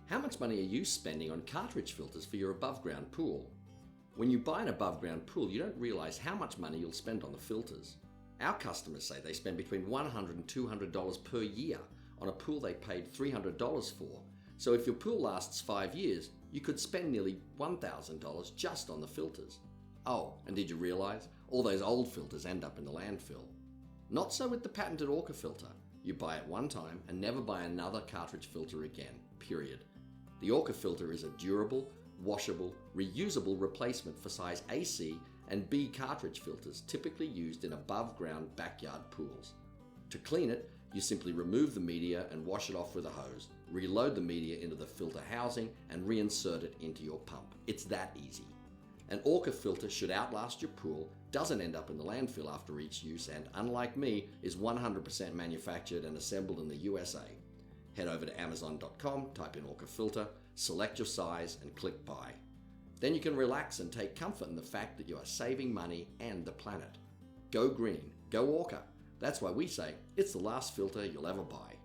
How much money are you spending on cartridge filters for your above-ground pool? When you buy an above-ground pool, you don't realize how much money you'll spend on the filters. Our customers say they spend between $100 and $200 per year on a pool they paid $300 for. So if your pool lasts 5 years, you could spend nearly $1,000 just on the filters. Oh, and did you realize? All those old filters end up in the landfill. Not so with the patented Orca filter. You buy it one time and never buy another cartridge filter again, period. The Orca filter is a durable, washable, reusable replacement for size AC and B cartridge filters typically used in above-ground backyard pools. To clean it, you simply remove the media and wash it off with a hose, reload the media into the filter housing and reinsert it into your pump. It's that easy. An Orca filter should outlast your pool, doesn't end up in the landfill after each use, and unlike me, is 100% manufactured and assembled in the USA. Head over to Amazon.com, type in Orca filter, select your size and click buy. Then you can relax and take comfort in the fact that you are saving money and the planet. Go green, go Orca. That's why we say it's the last filter you'll ever buy.